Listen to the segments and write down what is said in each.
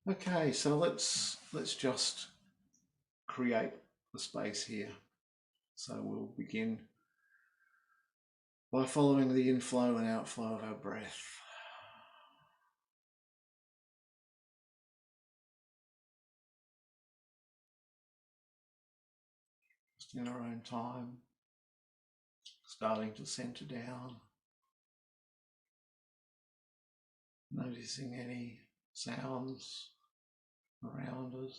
Okay, so let's just create the space here. So we'll begin by following the inflow and outflow of our breath. Just in our own time, starting to center down, noticing any sounds around us,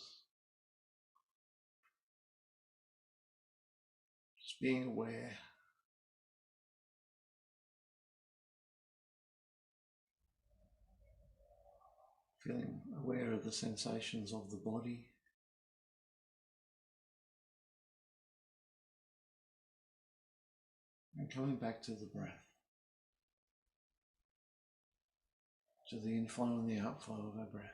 just being aware. Feeling aware of the sensations of the body. And coming back to the breath, to the inflow and the outflow of our breath.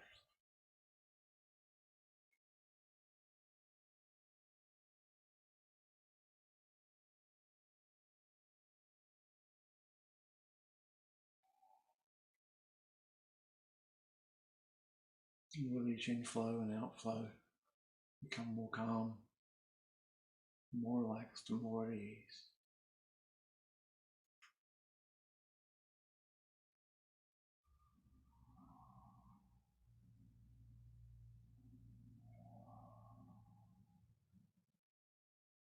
And with each inflow and outflow, become more calm, more relaxed and more at ease.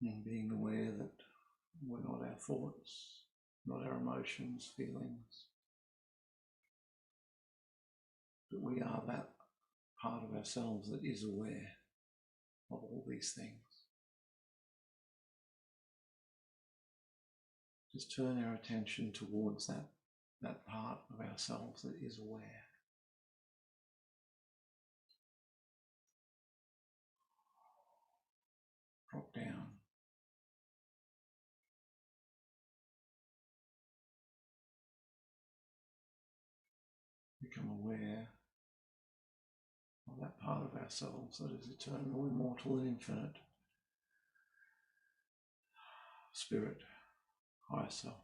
And being aware that we're not our thoughts, not our emotions, feelings, but we are that part of ourselves that is aware of all these things. Just turn our attention towards that part of ourselves that is aware. Drop down. Become aware of that part of ourselves that is eternal, immortal, and infinite. Spirit, higher self.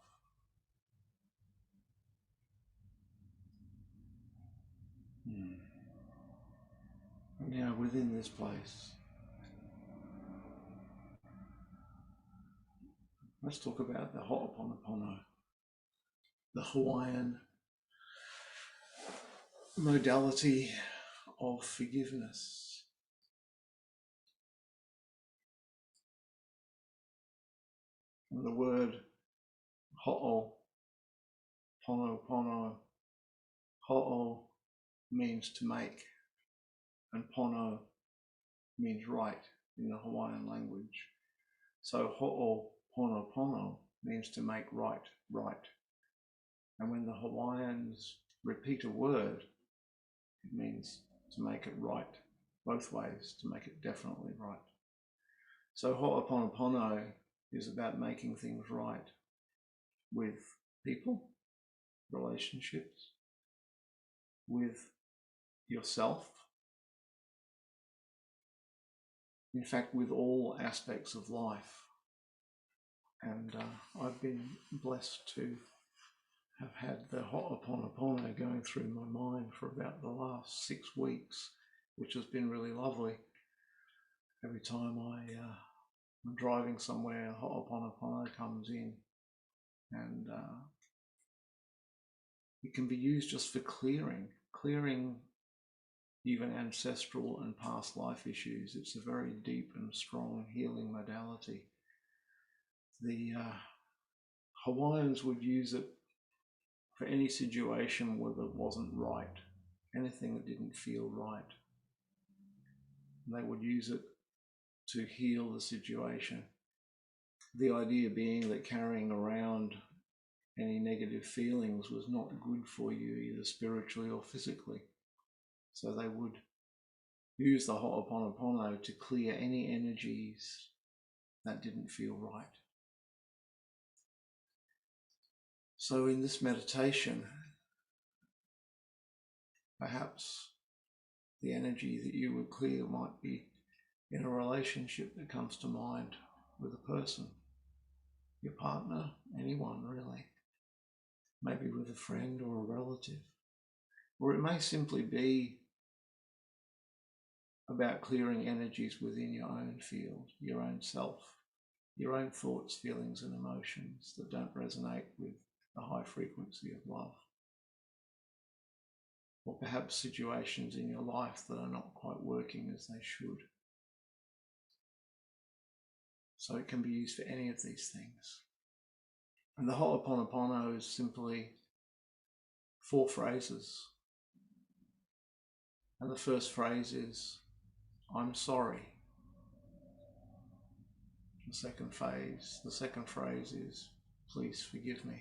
And now within this place, let's talk about the Ho'oponopono, the Hawaiian modality of forgiveness. And the word Ho'o Pono Pono, Ho'o means to make, and Pono means right in the Hawaiian language. So Ho'o Pono Pono means to make right, right. And when the Hawaiians repeat a word, it means to make it right, both ways, to make it definitely right. So Ho'oponopono is about making things right with people, relationships, with yourself, in fact, with all aspects of life. And I've been blessed to have had the Ho'oponopono going through my mind for about the last 6 weeks, which has been really lovely. Every time I'm driving somewhere, Ho'oponopono comes in, and it can be used just for clearing even ancestral and past life issues. It's a very deep and strong healing modality. The Hawaiians would use it for any situation where it wasn't right, anything that didn't feel right. They would use it to heal the situation. The idea being that carrying around any negative feelings was not good for you, either spiritually or physically. So they would use the Ho'oponopono to clear any energies that didn't feel right. So in this meditation, perhaps the energy that you would clear might be in a relationship that comes to mind with a person, your partner, anyone really, maybe with a friend or a relative. Or it may simply be about clearing energies within your own field, your own self, your own thoughts, feelings, and emotions that don't resonate with the high frequency of love. Or perhaps situations in your life that are not quite working as they should. So it can be used for any of these things. And the Ho'oponopono is simply 4 phrases. And the first phrase is, I'm sorry. The second phrase is, please forgive me.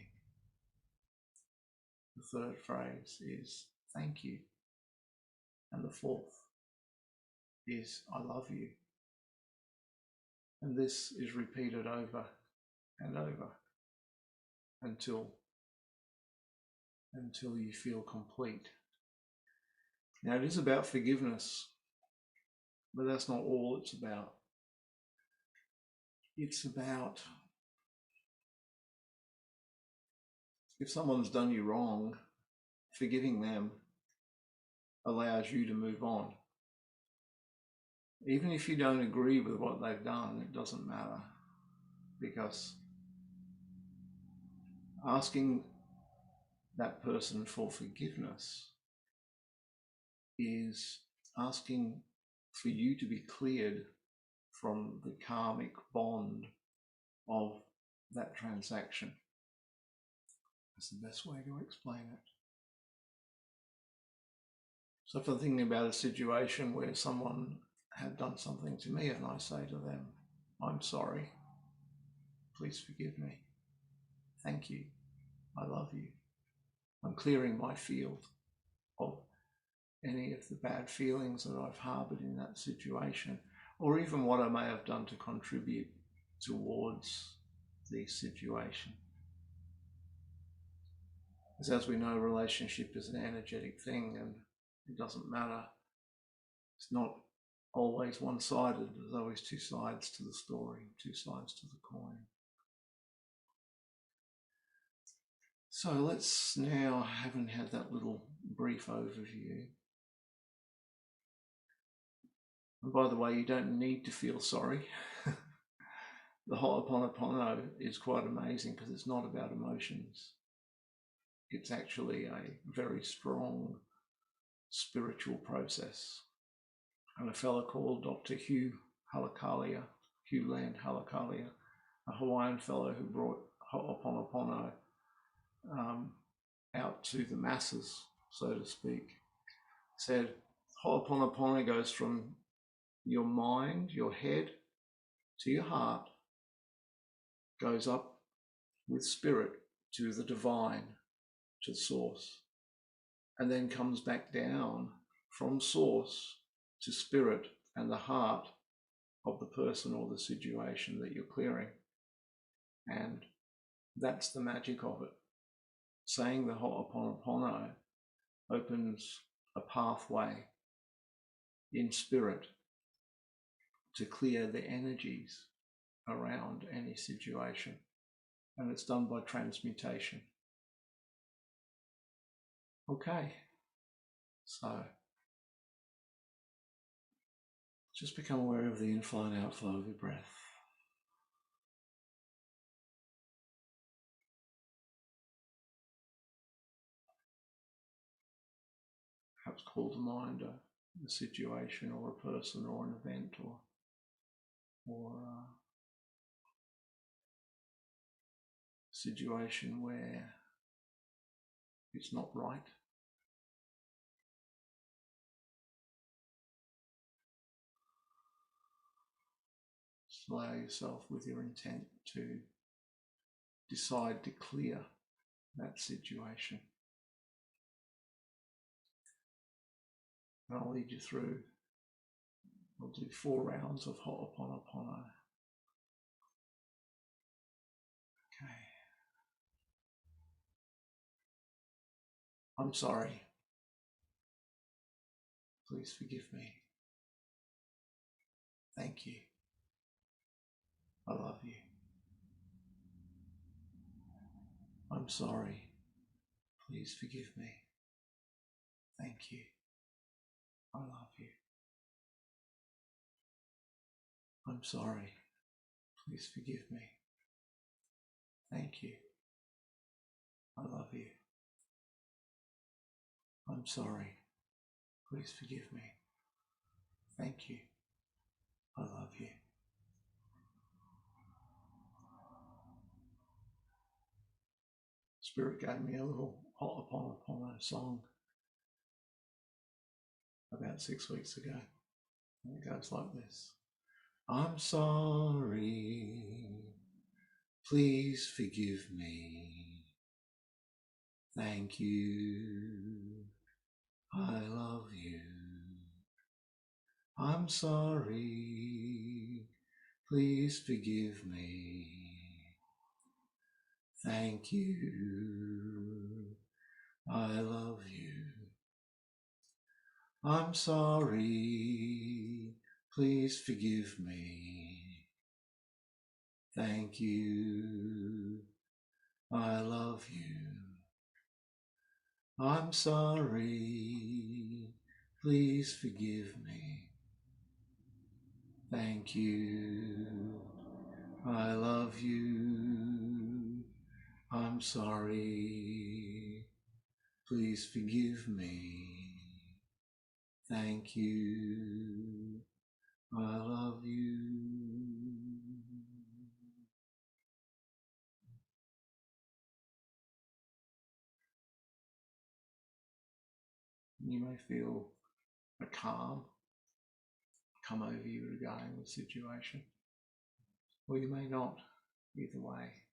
The third phrase is, thank you. And the fourth is, I love you. And this is repeated over and over until you feel complete. Now it is about forgiveness, but that's not all it's about. It's about if someone's done you wrong, forgiving them allows you to move on. Even if you don't agree with what they've done, it doesn't matter, because asking that person for forgiveness is asking for you to be cleared from the karmic bond of that transaction. That's the best way to explain it. So if I'm thinking about a situation where someone had done something to me and I say to them, I'm sorry, please forgive me, thank you, I love you. I'm clearing my field of any of the bad feelings that I've harbored in that situation, or even what I may have done to contribute towards the situation. Because as we know, relationship is an energetic thing, and it doesn't matter. It's not always one-sided. There's always 2 sides to the story, 2 sides to the coin. So let's now, having had that little brief overview, and by the way, you don't need to feel sorry. The Ho'oponopono is quite amazing because it's not about emotions. It's actually a very strong spiritual process. And a fellow called Dr. Hugh Land Halakalia, a Hawaiian fellow who brought Ho'oponopono out to the masses, so to speak, said Ho'oponopono goes from your mind, your head, to your heart, goes up with spirit to the divine, to source, and then comes back down from source to spirit and the heart of the person or the situation that you're clearing. And that's the magic of it. Saying the Ho'oponopono opens a pathway in spirit to clear the energies around any situation. And it's done by transmutation. Okay, so just become aware of the inflow and outflow of your breath. Perhaps call to mind a situation or a person or an event or a situation where it's not right. Just allow yourself with your intent to decide to clear that situation. And I'll lead you through. We'll do 4 rounds of Ho'oponopono. Okay. I'm sorry. Please forgive me. Thank you. I love you. I'm sorry. Please forgive me. Thank you. I love you. I'm sorry. Please forgive me. Thank you. I love you. I'm sorry. Please forgive me. Thank you. I love you. Spirit gave me a little Ho'o Pono Pono song about 6 weeks ago. And it goes like this. I'm sorry. Please forgive me. Thank you. I love you. I'm sorry. Please forgive me. Thank you. I love you. I'm sorry. Please forgive me. Thank you. I love you. I'm sorry. Please forgive me. Thank you. I love you. I'm sorry. Please forgive me. Thank you. I love you. You may feel a calm come over you regarding the situation, or you may not. Either way,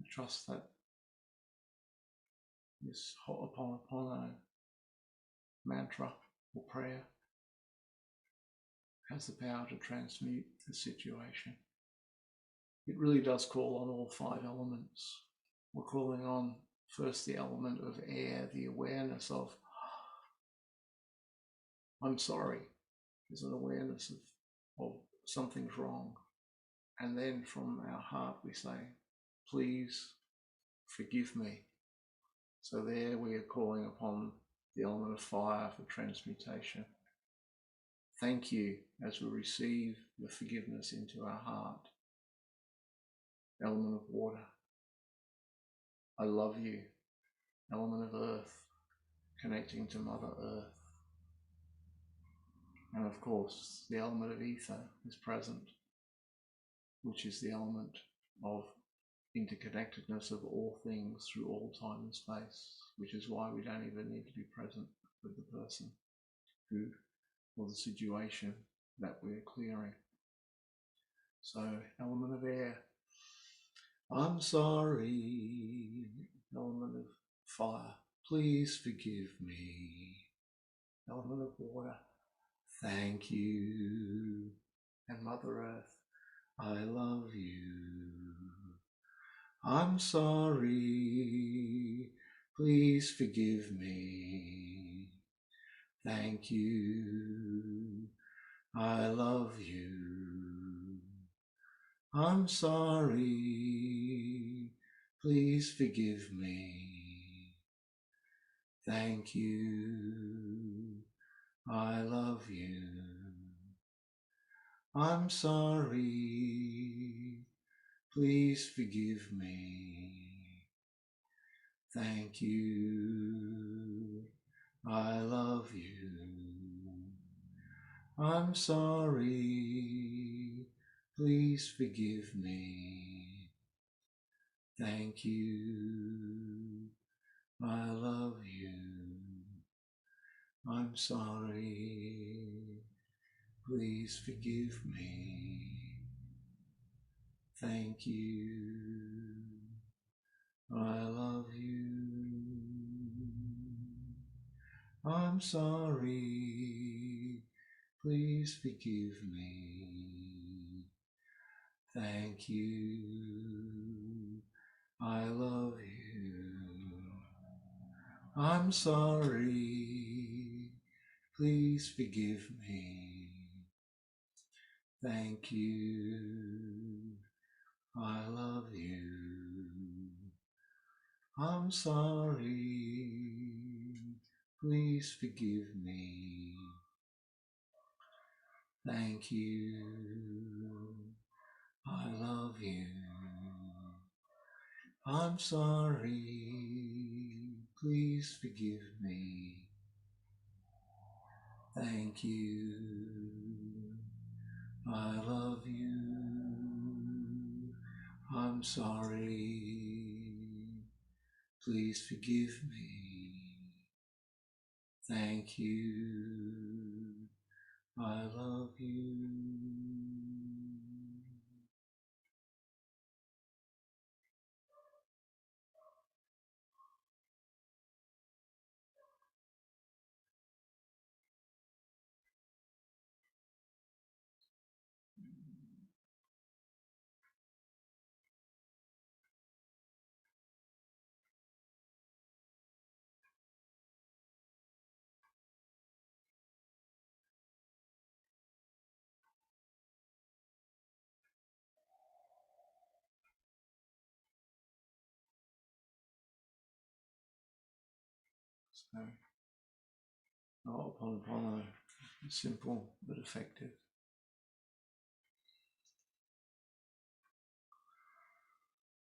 trust that this Ho'oponopono mantra or prayer has the power to transmute the situation. It really does call on all 5 elements. We're calling on first the element of air, the awareness of I'm sorry. There's an awareness of something's wrong. And then from our heart we say, please forgive me. So there we are calling upon the element of fire for transmutation. Thank you as we receive the forgiveness into our heart. Element of water. I love you. Element of earth, connecting to Mother Earth. And of course, the element of ether is present, which is the element of interconnectedness of all things through all time and space, which is why we don't even need to be present with the person who or the situation that we're clearing. So, element of air. I'm sorry. Element of fire. Please forgive me. Element of water. Thank you. And Mother Earth. I love you. I'm sorry. Please forgive me. Thank you. I love you. I'm sorry. Please forgive me. Thank you. I love you. I'm sorry. Please forgive me. Thank you. I love you. I'm sorry. Please forgive me. Thank you. I love you. I'm sorry. Please forgive me. Thank you. I love you. I'm sorry. Please forgive me. Thank you. I love you. I'm sorry. Please forgive me. Thank you. I love you. I'm sorry. Please forgive me. Thank you. I love you. I'm sorry. Please forgive me. Thank you. I love you. I'm sorry. Please forgive me. Thank you. I love you. So, Ho'o Pono Pono is simple but effective.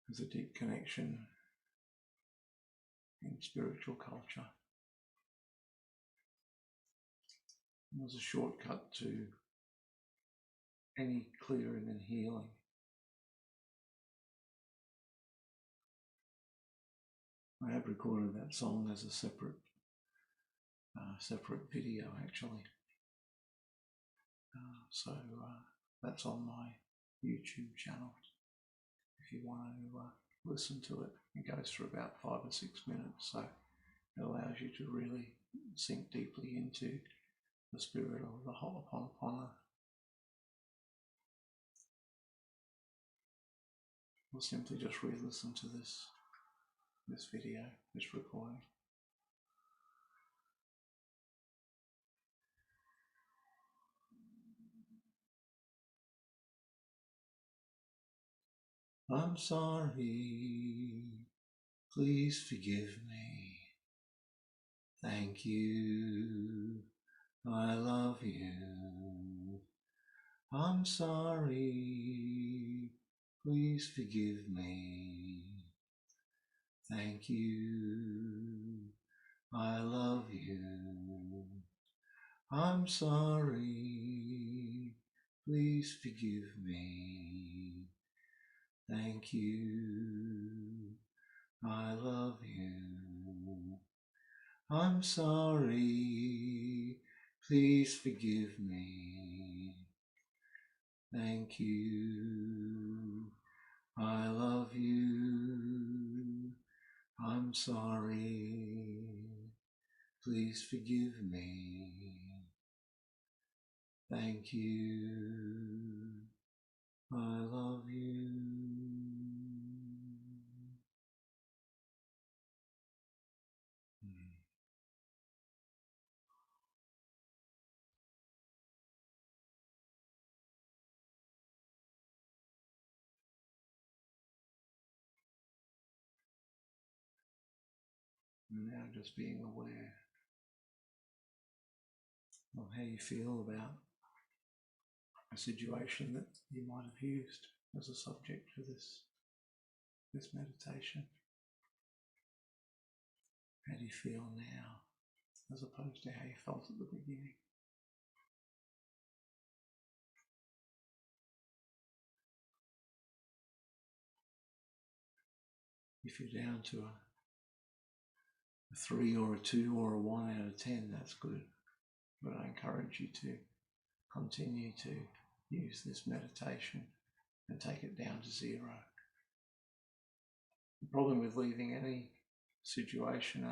There's a deep connection in spiritual culture. There's a shortcut to any clearing and healing. I have recorded that song as a separate video, actually. So that's on my YouTube channel. If you want to listen to it, it goes for about 5 or 6 minutes. So it allows you to really sink deeply into the spirit of the Ho'o Pono Pono. We'll simply just re-listen to this video, this recording. I'm sorry, please forgive me. Thank you, I love you. I'm sorry, please forgive me. Thank you, I love you. I'm sorry, please forgive me. Thank you, I love you. I'm sorry, please forgive me. Thank you, I love you. I'm sorry, please forgive me. Thank you, I love you. And now just being aware of how you feel about a situation that you might have used as a subject for this meditation. How do you feel now as opposed to how you felt at the beginning? If you're down to a 3 or a 2 or a 1 out of 10, that's good. But I encourage you to continue to use this meditation and take it down to 0. The problem with leaving any situation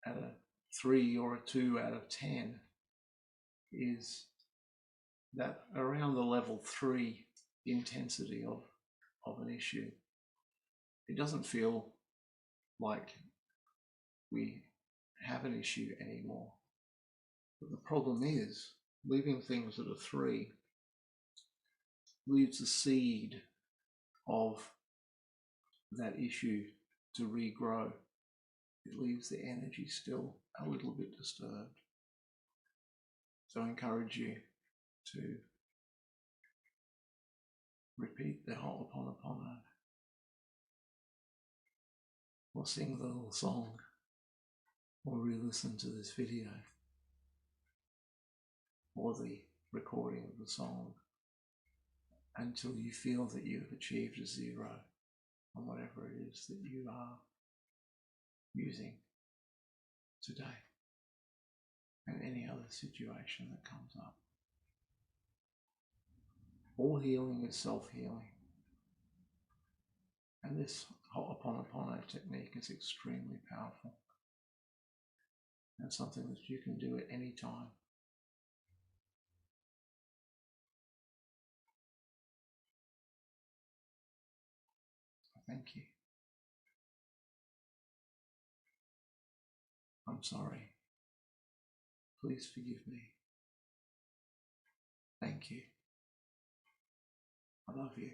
at a 3 or a 2 out of 10 is that around the level 3 intensity of an issue, it doesn't feel like we have an issue anymore. But the problem is, leaving things at a 3 leaves a seed of that issue to regrow. It leaves the energy still a little bit disturbed. So I encourage you to repeat the Ho'o Pono Pono, or sing the little song, or re-listen to this video, or the recording of the song, until you feel that you've achieved a zero on whatever it is that you are using today, and any other situation that comes up. All healing is self-healing. And this Ho'oponopono technique is extremely powerful. And something that you can do at any time. Thank you. I'm sorry. Please forgive me. Thank you. I love you.